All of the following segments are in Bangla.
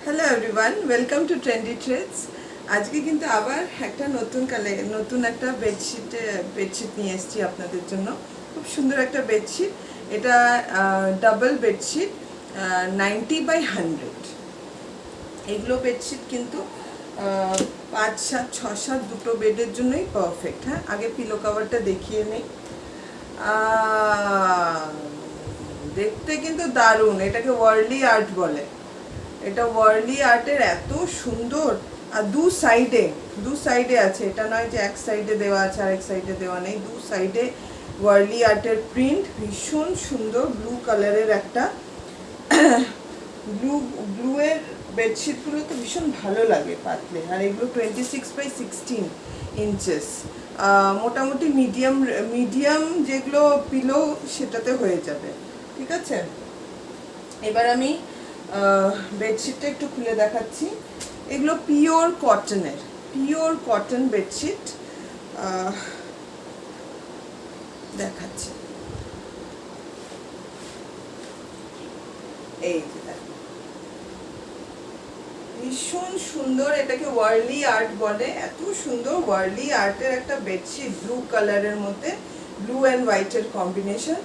Hello everyone, welcome to trendy trades. আজকে কিন্তু আবার একটা নতুন একটা বেডশিট নিয়ে এসেছি আপনাদের জন্য। খুব সুন্দর একটা বেডশিট। এটা ডাবল বেডশিট, 90/100। এগুলো বেডশিট কিন্তু 5, 7, 6, 7 দুটো বেডের জন্যই পারফেক্ট। হ্যাঁ, আগে পিলো কভারটা দেখিয়ে নেই। দেখতে কিন্তু দারুণ। এটাকে ওয়ার্লি আর্ট বলে। এটা ওয়ার্লি আর্টের এত সুন্দর। আর দু সাইডে আছে, এটা নয় যে এক সাইডে দেওয়া আছে আর এক সাইডে দেওয়া নেই। দু সাইডে ওয়ার্লি আর্টের প্রিন্ট, ভীষণ সুন্দর। ব্লু কালারের একটা ব্লু এর বেডশিটগুলো তো ভীষণ ভালো লাগে পাতলে। আর এগুলো 26/16 ইঞ্চেস। মোটামুটি মিডিয়াম যেগুলো পিলো সেটাতে হয়ে যাবে। ঠিক আছে, এবার আমি বেডশিটটা একটু খুলে দেখাচ্ছি। এগুলো পিওর কটন বেডশিট দেখাচ্ছি। এই যে দেখো, ভীষণ সুন্দর। এটাকে ওয়ার্লি আর্ট বলে। এত সুন্দর ওয়ার্লি আর্টের একটা বেডশিট, ব্লু কালারের মধ্যে ব্লু অ্যান্ড হোয়াইটের কম্বিনেশন।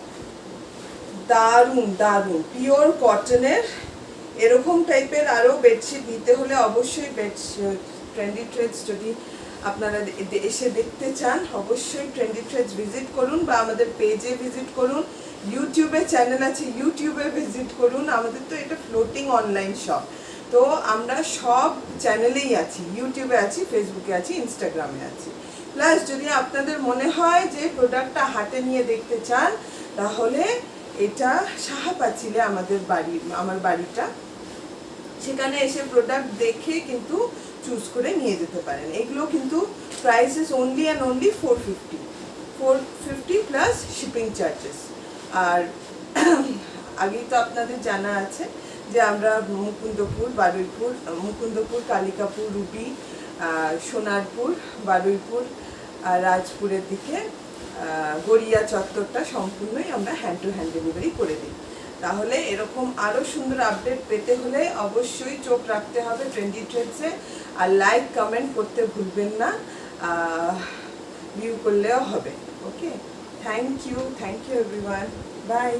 দারুণ দারুণ পিওর কটনের। এরকম টাইপের আরও বেডশিট নিতে হলে অবশ্যই ট্রেন্ডি ট্রেডস যদি আপনারা এসে দেখতে চান, অবশ্যই ট্রেন্ডি ট্রেডস ভিজিট করুন বা আমাদের পেজে ভিজিট করুন। ইউটিউবে চ্যানেল আছে, ইউটিউবে ভিজিট করুন। আমাদের তো এটা ফ্লোটিং অনলাইন শপ, তো আমরা সব চ্যানেলেই আছি। ইউটিউবে আছি, ফেসবুকে আছি, ইনস্টাগ্রামে আছি। প্লাস যদি আপনাদের মনে হয় যে প্রোডাক্টটা হাতে নিয়ে দেখতে চান, তাহলে এটা সাহাপাচিলে আমার বাড়িটা, সেখানে এসে প্রোডাক্ট দেখে কিন্তু চুজ করে নিয়ে যেতে পারেন। এগুলো কিন্তু price is only and only 450 plus shipping charges. আর আগেই তো আপনাদের জানা আছে যে আমরা মুকুন্দপুর, কালিকাপুর, রুবি, সোনারপুর, বারুইপুর, রাজপুরের দিকে গড়িয়া চত্বরটা সম্পূর্ণই আমরা হ্যান্ড টু হ্যান্ড ডেলিভারি করে দিই। তাহলে এরকম আরও সুন্দর আপডেট পেতে হলে অবশ্যই চোখ রাখতে হবে ট্রেন্ডি ট্রেডসে। আর লাইক কমেন্ট করতে ভুলবেন না, ভিউ করলেও হবে। ওকে, থ্যাংক ইউ এভরিওয়ান, বাই।